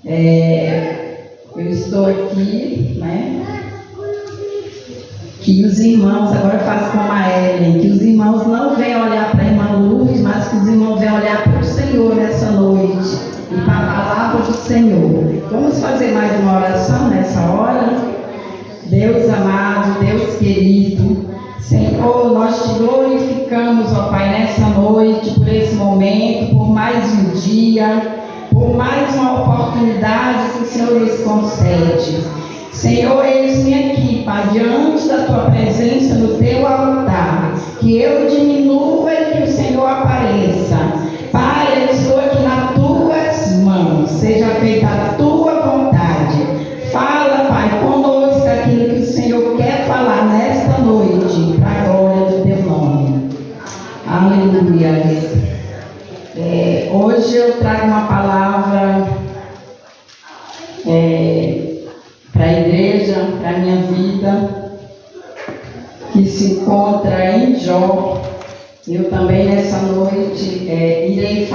Eu estou aqui, né? Que os irmãos, agora eu faço como a Ellen, que os irmãos não venham olhar para a irmã Lourdes, mas que os irmãos venham olhar para o Senhor nessa noite e para a palavra do Senhor. Vamos fazer mais uma oração nessa hora? Deus amado, Deus querido, Senhor, nós te glorificamos, ó Pai, nessa noite, por esse momento, por mais um dia, por mais uma oportunidade que o Senhor nos concede. Senhor, eis-me aqui, Pai, diante da Tua presença no Teu altar, que eu diminua e que o Senhor apareça. Pai, eu estou aqui nas Tuas mãos, seja feita a Tua vontade. Fala, Pai, conosco aquilo que o Senhor quer falar nesta noite, para a glória do Teu nome. Aleluia. Hoje eu trago uma palavra para a igreja, para a minha vida, que se encontra em Jó. Eu também nessa noite irei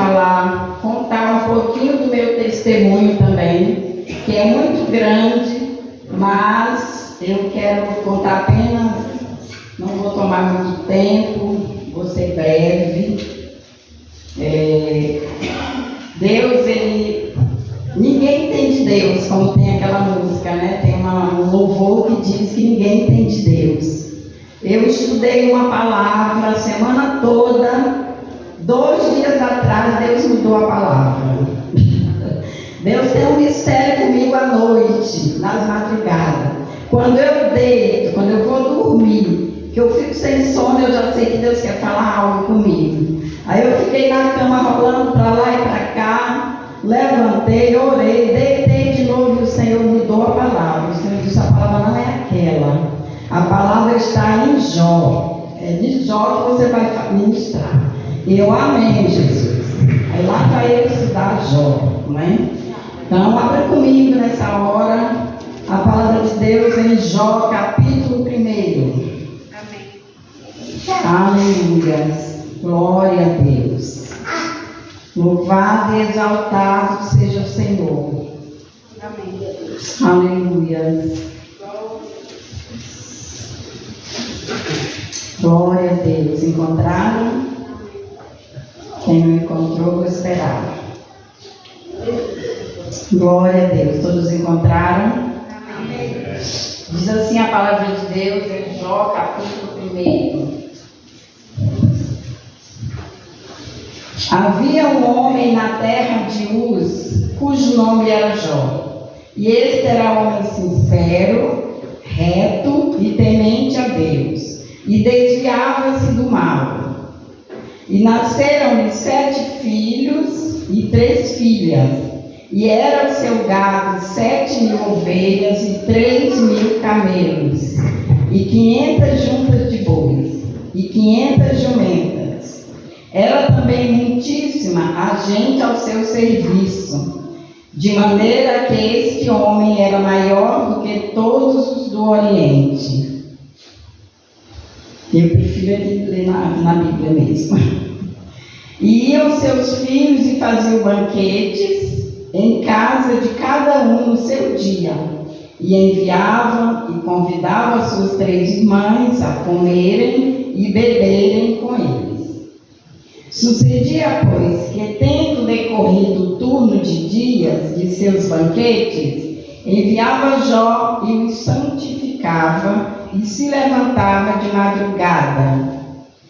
contar um pouquinho do meu testemunho também, que é muito grande, mas eu quero contar apenas, não vou tomar muito tempo, vou ser breve. Deus, ninguém entende Deus, como tem aquela música, né? Tem um louvor que diz que ninguém entende Deus. Eu estudei uma palavra a semana toda, 2 dias atrás Deus mudou a palavra. Deus tem um mistério comigo à noite, nas madrugadas. Quando eu deito, quando eu vou dormir, que eu fico sem sono, eu já sei que Deus quer falar algo comigo. Aí eu fiquei na cama rolando para lá e para cá, levantei, orei, deitei de novo e o Senhor mudou a palavra. O Senhor disse: a palavra não é aquela, a palavra está em Jó. É de Jó que você vai ministrar. E eu amei, Jesus. Aí lá vai eu estudar Jó, não é? Então abra comigo nessa hora a palavra de Deus em Jó, capítulo 1. Aleluia. Glória a Deus. Louvado e exaltado seja o Senhor. Amém. Aleluia. Glória a Deus. Encontraram? Quem não encontrou, vou esperar. Glória a Deus. Todos encontraram? Amém. Diz assim a palavra de Deus em Jó, capítulo 1. Havia um homem na terra de Uz, cujo nome era Jó. E este era homem sincero, reto e temente a Deus, e desviava-se do mal. E nasceram-lhe 7 filhos e 3 filhas, e era o seu gado 7.000 ovelhas e 3.000 camelos, e 500 juntas de bois, e 500 jumentas. Era também muitíssima a gente ao seu serviço, de maneira que este homem era maior do que todos os do Oriente. Eu prefiro ler na Bíblia mesmo. E iam seus filhos e faziam banquetes em casa de cada um no seu dia, e enviavam e convidavam suas 3 irmãs a comerem e beberem com eles. Sucedia, pois, que tendo decorrido o turno de dias de seus banquetes, enviava Jó e os santificava e se levantava de madrugada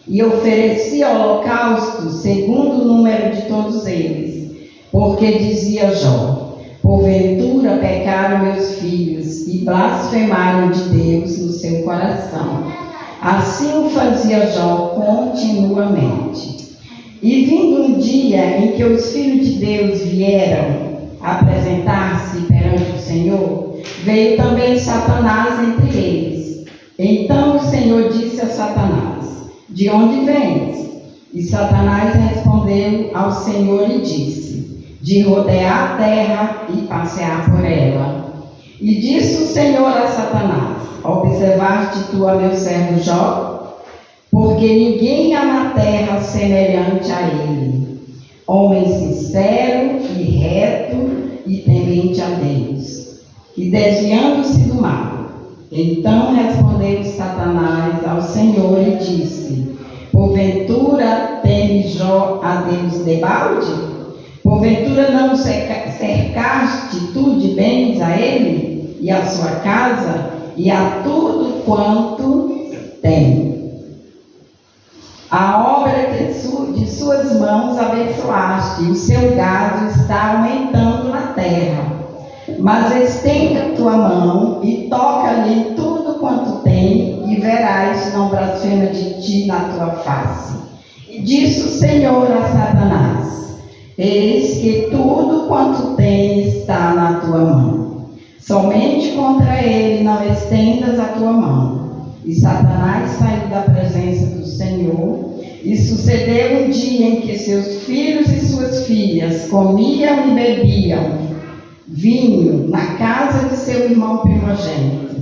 e oferecia holocausto segundo o número de todos eles, porque dizia Jó: porventura pecaram meus filhos e blasfemaram de Deus no seu coração. Assim o fazia Jó continuamente. E vindo um dia em que os filhos de Deus vieram apresentar-se perante o Senhor, veio também Satanás entre eles. Então o Senhor disse a Satanás: de onde vens? E Satanás respondeu ao Senhor e disse: de rodear a terra e passear por ela. E disse o Senhor a Satanás: observaste tu a meu servo Jó? Porque ninguém há na terra semelhante a ele, homem sincero e reto e temente temente a Deus, e desviando-se do mal. Então respondeu Satanás ao Senhor e disse: porventura teme Jó a Deus debalde? Porventura não cercaste tu de bens a ele, e a sua casa, e a tudo quanto tem? A obra de suas mãos abençoaste, e o seu gado está aumentando na terra. Mas estende a tua mão e toca-lhe tudo quanto tem, e verás se não blasfema de ti na tua face. E disse o Senhor a Satanás: eis que tudo quanto tem está na tua mão. Somente contra ele não estendas a tua mão. E Satanás saiu da presença do Senhor, e sucedeu um dia em que seus filhos e suas filhas comiam e bebiam vinho na casa de seu irmão primogênito,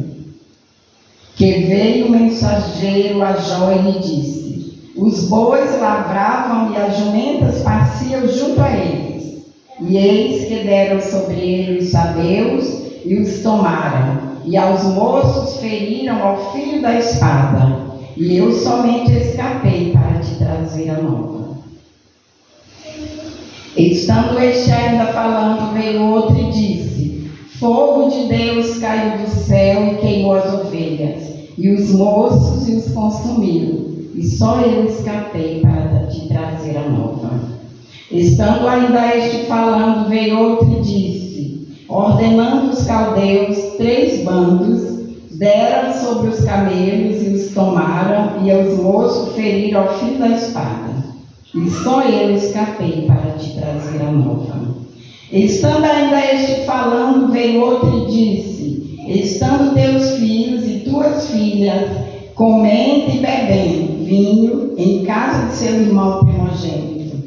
que veio o mensageiro a Jó e lhe disse: os bois lavravam e as jumentas pasciam junto a eles, e eis que deram sobre ele os sabeus e os tomaram, e aos moços feriram ao fio da espada, e eu somente escapei para te trazer a nova. Estando este ainda falando, veio outro e disse: fogo de Deus caiu do céu e queimou as ovelhas, e os moços e os consumiu, e só eu escapei para te trazer a nova. Estando ainda este falando, veio outro e disse: ordenando os caldeus 3 bandos, deram sobre os camelos e os tomaram, e aos moços feriram ao fio da espada. E só eu escapei para te trazer a nova. Estando ainda este falando, veio outro e disse: estando teus filhos e tuas filhas comendo e bebendo vinho em casa de seu irmão primogênito,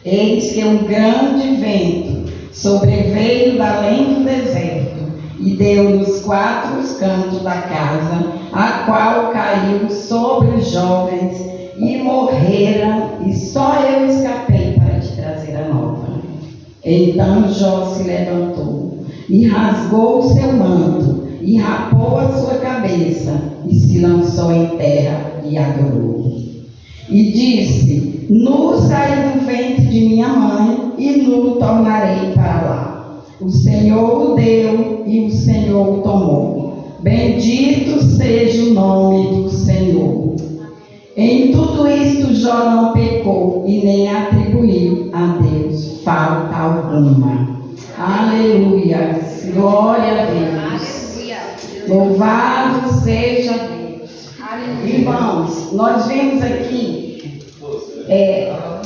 eis que um grande vento sobreveio da além do deserto, e deu nos 4 cantos da casa, a qual caiu sobre os jovens, e morreram, e só eu escapei para te trazer a nova. Então Jó se levantou, e rasgou o seu manto, e rapou a sua cabeça, e se lançou em terra, e adorou. E disse: nu saí do ventre de minha mãe, e nu tornarei para lá. O Senhor o deu, e o Senhor o tomou. Bendito seja o nome do Senhor. Em tudo isto Jó não pecou e nem atribuiu a Deus falta alguma. Aleluia. Glória a Deus. Louvado seja Deus. Irmãos, nós vemos aqui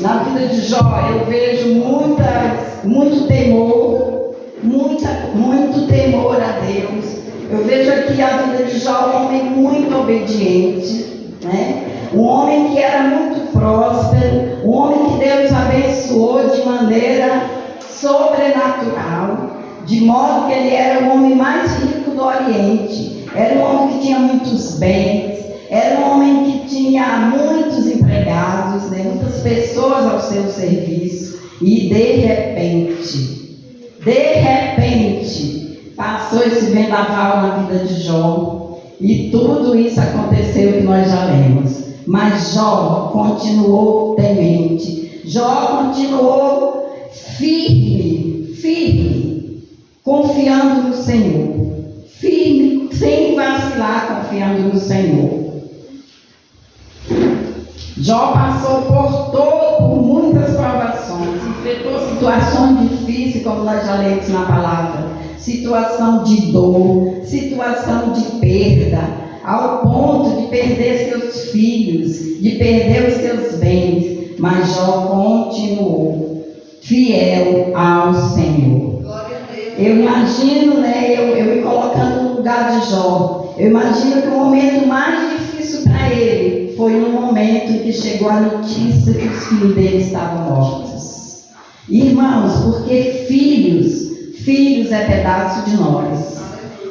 na vida de Jó, eu vejo muito temor, muito temor a Deus. Eu vejo aqui a vida de Jó, um homem muito obediente, né? Um homem que era muito próspero, um homem que Deus abençoou de maneira sobrenatural, de modo que ele era o homem mais rico do Oriente, era um homem que tinha muitos bens, era um homem que tinha muitos empregados, né? Muitas pessoas ao seu serviço, e de repente, passou esse vendaval na vida de Jó, e tudo isso aconteceu que nós já lemos. Mas Jó continuou temente, Jó continuou firme, confiando no Senhor, firme, sem vacilar, confiando no Senhor. Jó passou por muitas provações, enfrentou situações difíceis, como nós já lemos na palavra, situação de dor, situação de perda, ao ponto de perder seus filhos, de perder os seus bens, mas Jó continuou fiel ao Senhor. Eu imagino, eu me colocando no lugar de Jó, eu imagino que o momento mais difícil para ele foi no momento em que chegou a notícia que os filhos dele estavam mortos. Irmãos, porque filhos é pedaço de nós.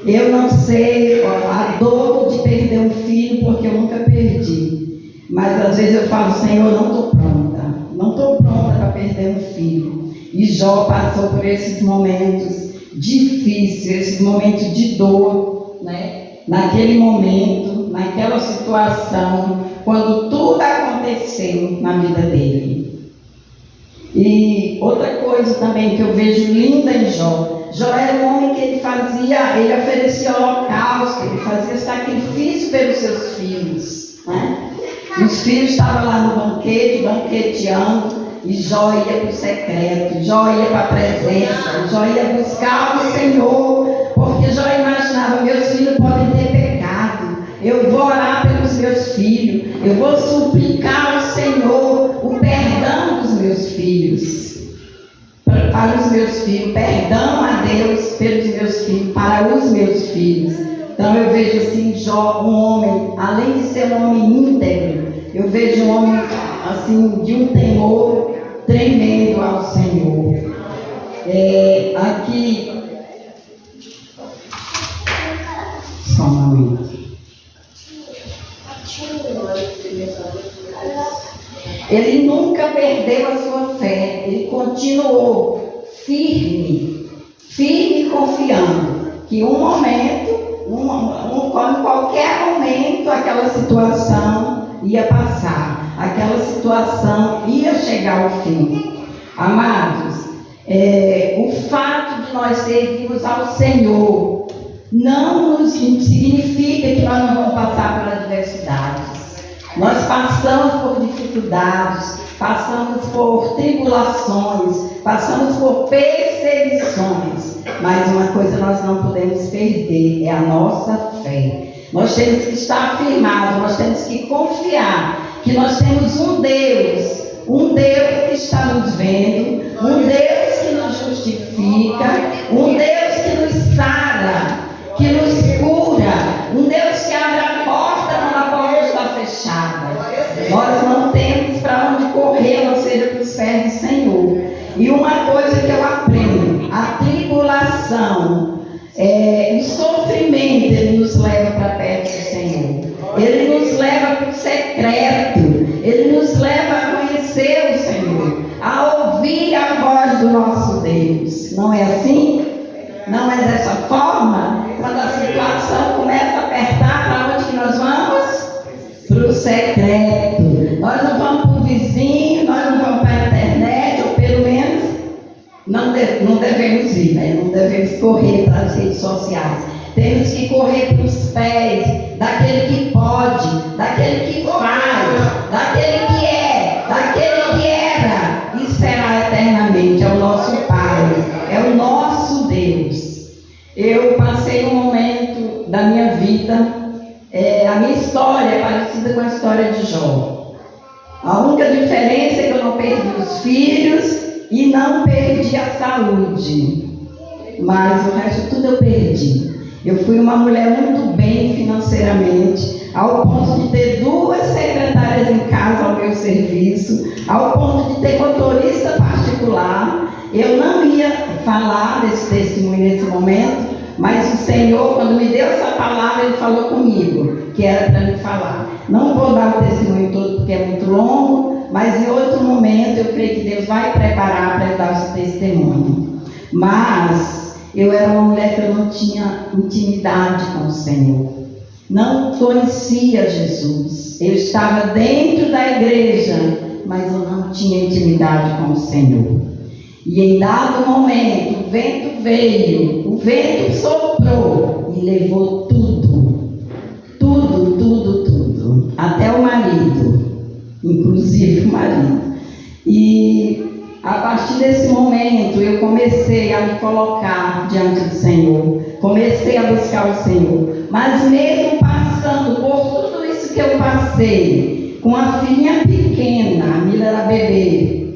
Eu não sei a dor de perder um filho, porque eu nunca perdi. Mas às vezes eu falo: Senhor, não estou pronta para perder um filho. E Jó passou por esses momentos difícil, esses momentos de dor, né? Naquele momento, naquela situação, quando tudo aconteceu na vida dele. E outra coisa também que eu vejo linda em Jó. Jó era um homem que ele oferecia holocausto, ele fazia sacrifício pelos seus filhos, né? E os filhos estavam lá no banquete, banqueteando, e Jó ia para o secreto, Jó ia para a presença, Jó ia buscar o Senhor, porque Jó imaginava: meus filhos podem ter pecado, eu vou orar pelos meus filhos, eu vou suplicar ao Senhor o perdão dos meus filhos, para os meus filhos, perdão a Deus pelos meus filhos, para os meus filhos. Então eu vejo assim Jó, um homem, além de ser um homem íntegro, eu vejo um homem assim de um temor tremendo ao Senhor. Aqui, só um momento. Ele nunca perdeu a sua fé, ele continuou firme confiando que um momento, em qualquer momento, aquela situação ia passar, aquela situação ia chegar ao fim. Amados, o fato de nós servirmos ao Senhor não significa que nós não vamos passar por adversidades. Nós passamos por dificuldades, passamos por tribulações, passamos por perseguições, mas uma coisa nós não podemos perder, é a nossa fé. Nós temos que estar afirmados, nós temos que confiar que nós temos um Deus que está nos vendo, um Deus que nos justifica, um Deus que nos sara, que nos cura, um Deus que abre a porta quando a porta está fechada. Nós não temos para onde correr, não seja para os pés do Senhor. E uma coisa que eu aprendo: a tribulação, o sofrimento, ele nos leva para perto do Senhor. Ele nos leva para o secreto, ele nos leva a conhecer o Senhor, a ouvir a voz do nosso Deus. Não é assim? Não é dessa forma? Quando a situação começa a apertar, para onde que nós vamos? Para o secreto. Nós não vamos para o vizinho, nós não vamos para a internet, ou pelo menos não devemos ir, né? Não devemos correr para as redes sociais. Temos que correr para os pés daquele que pode, daquele que faz, daquele que é, daquele que era e será eternamente. É o nosso Pai, é o nosso Deus. Eu passei um momento da minha vida, a minha história é parecida com a história de Jó. A única diferença é que eu não perdi os filhos e não perdi a saúde, mas o resto tudo eu perdi. Eu fui uma mulher muito bem financeiramente, ao ponto de ter 2 secretárias em casa ao meu serviço, ao ponto de ter motorista particular. Eu não ia falar desse testemunho nesse momento, mas o Senhor, quando me deu essa palavra, Ele falou comigo, que era para me falar. Não vou dar o testemunho todo porque é muito longo, mas em outro momento eu creio que Deus vai preparar para eu dar esse testemunho. Mas eu era uma mulher que eu não tinha intimidade com o Senhor, não conhecia Jesus. Eu estava dentro da igreja, mas eu não tinha intimidade com o Senhor. E em dado momento, o vento veio, o vento soprou e levou tudo, até o marido, inclusive o marido. E a partir desse momento eu comecei a me colocar diante do Senhor, comecei a buscar o Senhor, mas mesmo passando por tudo isso que eu passei, com a filhinha pequena, a Mila era bebê,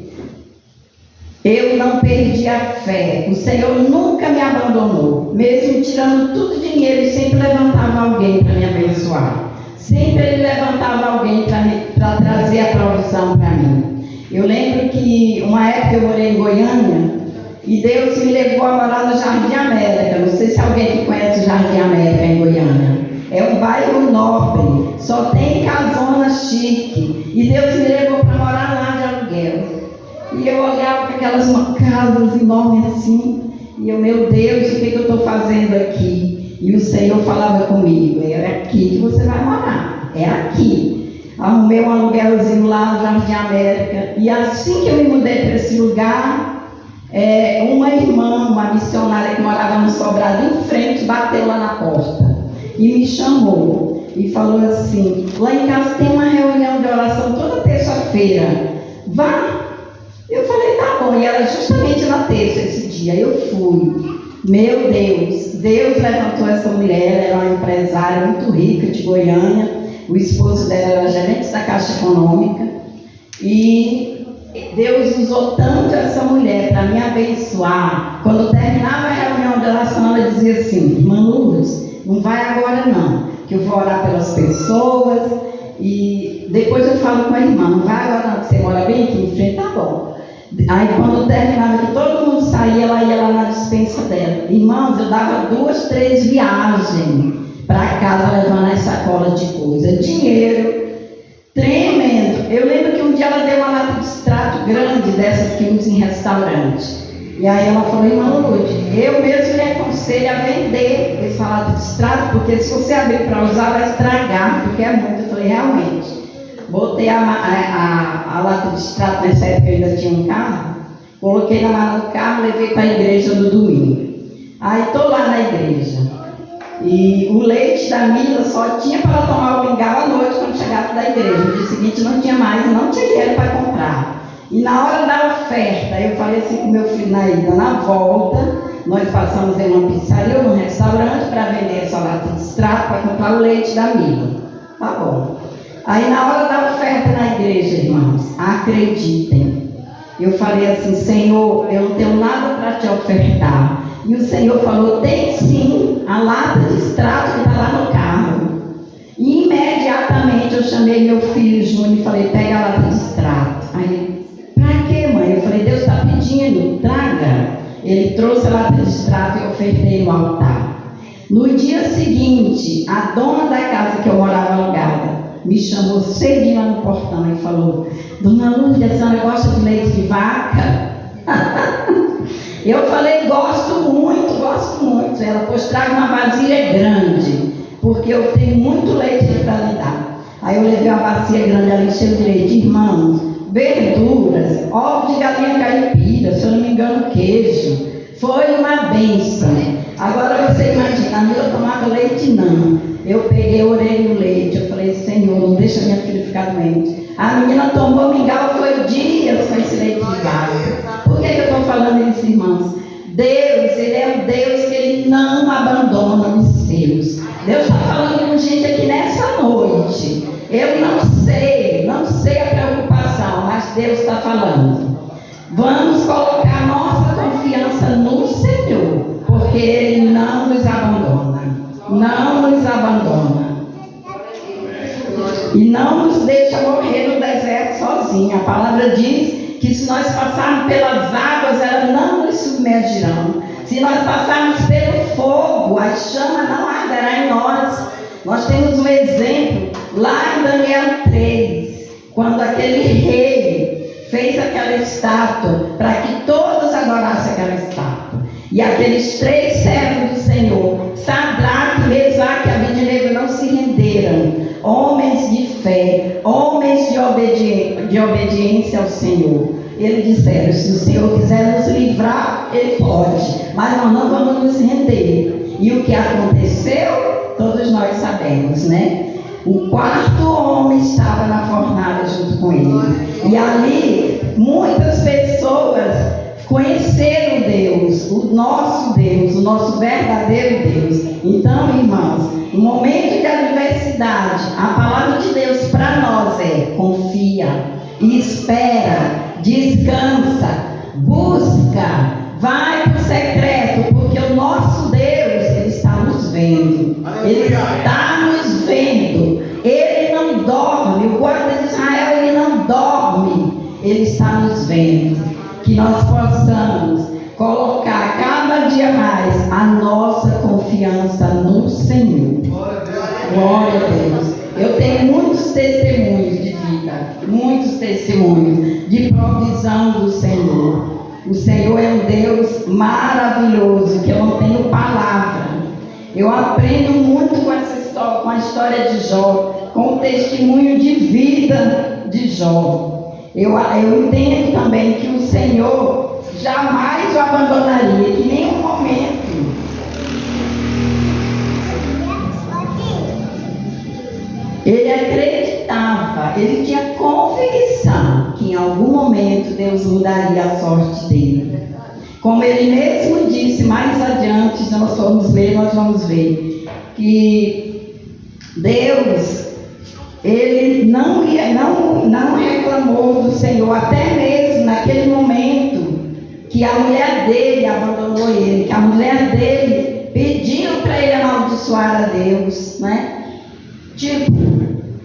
eu não perdi a fé. O Senhor nunca me abandonou, mesmo tirando todo o dinheiro, Ele sempre levantava alguém para me abençoar, sempre Ele levantava alguém para trazer a provisão para mim. Eu lembro que uma época eu morei em Goiânia e Deus me levou a morar no Jardim América. Não sei se alguém que conhece o Jardim América em Goiânia. É um bairro nobre, só tem casona chique. E Deus me levou para morar lá de aluguel. E eu olhava para aquelas casas enormes assim, E eu, meu Deus, o que eu estou fazendo aqui? E o Senhor falava comigo, é aqui que você vai morar, é aqui. Arrumei um aluguelzinho lá no Jardim América, e assim que eu me mudei para esse lugar, uma irmã, uma missionária que morava no sobrado em frente, bateu lá na porta e me chamou e falou assim: lá em casa tem uma reunião de oração toda terça-feira, vá. Eu falei, tá bom, e era justamente na terça esse dia, eu fui. Meu Deus, Deus levantou essa mulher, ela era uma empresária muito rica de Goiânia, o esposo dela era gerente da Caixa Econômica, e Deus usou tanto essa mulher para me abençoar. Quando terminava a reunião de oração, ela dizia assim: irmã Lourdes, não vai agora não, que eu vou orar pelas pessoas, e depois eu falo com a irmã, não vai agora não, que você mora bem aqui em frente, tá bom. Aí quando terminava que todo mundo saía, ela ia lá na despensa dela. Irmãos, eu dava 2, 3 viagens para casa levando as sacolas de coisa, dinheiro tremendo. Eu lembro que um dia ela deu uma lata de extrato grande, dessas que usam em restaurante. E aí ela falou: irmã Lourdes, eu mesmo lhe aconselho a vender essa lata de extrato, porque se você abrir para usar vai estragar, porque é muito. Eu falei, realmente. Botei a lata de extrato, nessa época eu ainda tinha um carro, coloquei na mala do carro, levei para a igreja no domingo. Aí estou lá na igreja, e o leite da Mila só tinha para tomar o mingau à noite quando chegasse da igreja. No dia seguinte não tinha mais, não tinha dinheiro para comprar. E na hora da oferta, eu falei assim com meu filho na ida, na volta, nós passamos em uma pizzaria ou num restaurante para vender essa lata de extrato para comprar o leite da Mila. Tá bom. Aí na hora da oferta na igreja, irmãos, acreditem, eu falei assim: Senhor, eu não tenho nada para te ofertar. E o Senhor falou: tem sim, a lata de extrato que está lá no carro. E imediatamente eu chamei meu filho Júnior e falei: pega a lata de extrato. Aí ele: pra quê, mãe? Eu falei: Deus está pedindo, traga. Ele trouxe a lata de extrato e eu ofertei no altar. No dia seguinte, a dona da casa que eu morava alugada me chamou cedinho lá no portão e falou: dona Lourdes, a senhora gosta de leite de vaca? Eu falei: gosto muito, gosto muito. Ela: pois traga uma vasilha grande, porque eu tenho muito leite para lhe dar. Aí eu levei uma bacia grande ali cheia de leite. Irmãos, verduras, ovos de galinha caipira, se eu não me engano queijo, foi uma bênção. Agora você imagina, a Mila tomava leite não. Eu peguei, orei no leite, eu falei: Senhor, não deixa minha filha ficar doente. A menina tomou mingau, foi dias com esse leite de vaca. Por que eu estou falando isso, irmãos? Deus, Ele é um Deus que Ele não abandona os seus. Deus está falando com gente aqui nessa noite. Eu não sei a preocupação, mas Deus está falando. Vamos colocar nossa confiança no Senhor, porque Ele não nos abandona. Não nos abandona. E não nos deixa morrer no deserto sozinho. A palavra diz que se nós passarmos pelas águas, elas não nos submergirão. Se nós passarmos pelo fogo, a chama não arderá em nós. Nós temos um exemplo lá em Daniel 3, quando aquele rei fez aquela estátua para que todos adorassem aquela estátua. E aqueles 3 servos do Senhor, Sadraque, Mesaque e Abednego, não se renderam. Homens de fé, homens de obediência ao Senhor. Eles disseram: se o Senhor quiser nos livrar, Ele pode, mas nós não vamos nos render. E o que aconteceu, todos nós sabemos, né? O 4º homem estava na fornalha junto com ele. E ali, muitas pessoas conheceram Deus, o nosso verdadeiro Deus. Então, irmãos, no momento de adversidade, a palavra de Deus para nós é: confia, espera, descansa, busca, vai para o secreto, porque o nosso Deus, Ele está nos vendo. Ele está nos vendo. Ele não dorme. O guarda de Israel, ele não dorme. Ele está nos vendo. Que nós possamos colocar cada dia mais a nossa confiança no Senhor. Glória a Deus. Eu tenho muitos testemunhos de vida, muitos testemunhos de provisão do Senhor. O Senhor é um Deus maravilhoso, que eu não tenho palavra. Eu aprendo muito com essa história, com a história de Jó, com o testemunho de vida de Jó. Eu entendo também que o Senhor jamais o abandonaria, que em nenhum momento. Ele acreditava, ele tinha convicção que em algum momento Deus mudaria a sorte dele. Como ele mesmo disse mais adiante, se nós formos ler, nós vamos ver que Deus, ele não reclamou do Senhor, até mesmo naquele momento que a mulher dele abandonou ele, que a mulher dele pediu para ele amaldiçoar a Deus, né? Tipo,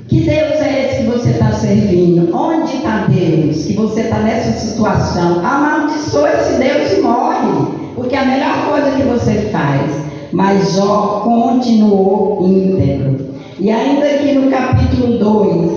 que Deus é esse que você está servindo? Onde está Deus? Que você está nessa situação? Amaldiçoa esse Deus e morre, porque é a melhor coisa que você faz. Mas Jó continuou íntegro. E ainda aqui no capítulo 2,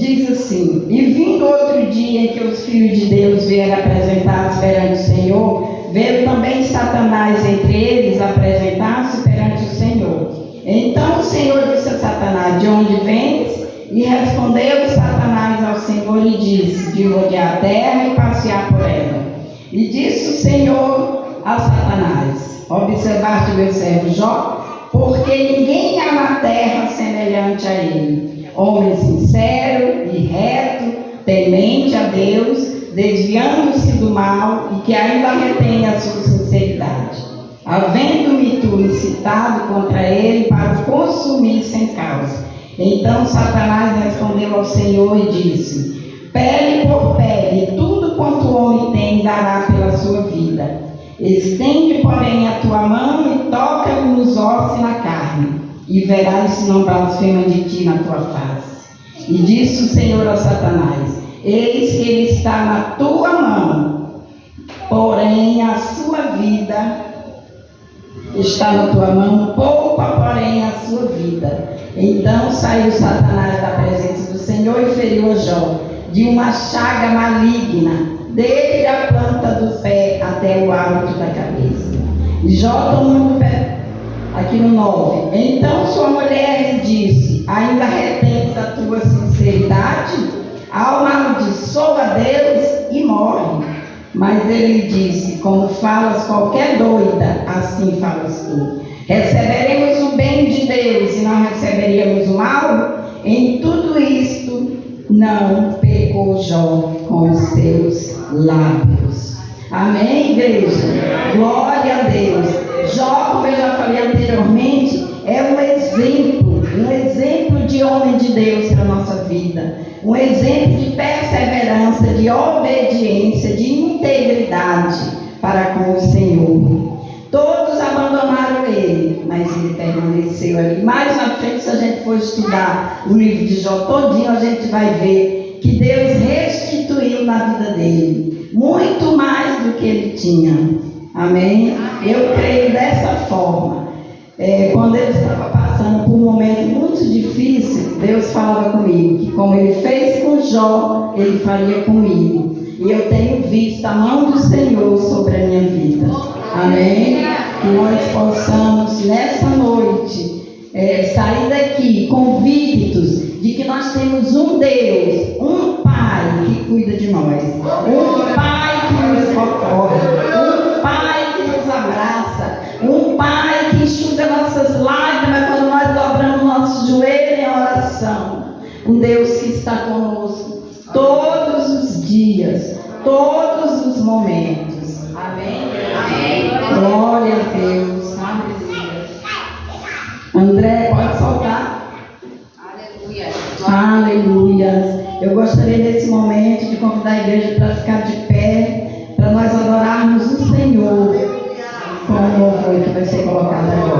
diz assim: e vindo outro dia em que os filhos de Deus vieram apresentar-se perante o Senhor, veio também Satanás entre eles apresentar-se perante o Senhor. Então o Senhor disse a Satanás: de onde vens? E respondeu Satanás ao Senhor e disse: de rodear a terra e passear por ela. E disse o Senhor a Satanás: observaste o meu servo Jó? Porque ninguém há na terra semelhante a ele, homem sincero e reto, temente a Deus, desviando-se do mal e que ainda retém a sua sinceridade. Havendo-me tu incitado contra ele para o consumir sem causa. Então Satanás respondeu ao Senhor e disse: pele por pele, tudo quanto o homem tem dará pela sua vida. Estende, porém, a tua mão e toca-o nos ossos e na carne, e verás se não blasfema de ti na tua face. E disse o Senhor a Satanás: eis que ele está na tua mão, porém a sua vida está na tua mão, poupa, porém, a sua vida. Então saiu Satanás da presença do Senhor e feriu a Jó de uma chaga maligna, desde a planta do pé até o alto da cabeça. E Jó tomando o pé, aqui no 9. Então sua mulher lhe disse: ainda retens a tua sinceridade? Amaldiçoa a Deus e morre. Mas ele disse: como falas qualquer doida, assim falas tu. Receberemos o bem de Deus e não receberíamos o mal? Em tudo isto não pecou Jó com os seus lábios. Amém, igreja? Glória a Deus. Jó, como eu já falei anteriormente, é um exemplo de homem de Deus para a nossa vida. Um exemplo de perseverança, de obediência, de integridade para com o Senhor. Todos abandonaram ele, mas ele permaneceu ali. Mais na frente, se a gente for estudar o livro de Jó todinho, a gente vai ver que Deus restituiu na vida dele muito mais do que ele tinha. Amém? Eu creio dessa forma. Quando ele estava passando por um momento muito difícil, Deus falava comigo que como ele fez com Jó, ele faria comigo. E eu tenho visto a mão do Senhor sobre a minha vida. Amém? Que nós possamos nessa noite sair daqui convictos de que nós temos um Deus, um Pai que cuida de nós, um Pai que nos socorre, um Pai que nos abraça, um Pai que enxuga nossas lágrimas quando nós dobramos nosso joelho em oração. Um Deus que está conosco todos os dias, todos os momentos. Amém? Amém. Glória a Deus. Aleluia. André, pode soltar. Aleluia. Aleluia. Eu gostaria nesse momento de convidar a igreja para ficar de pé, para nós adorarmos o Senhor com o louvor que vai ser colocado agora.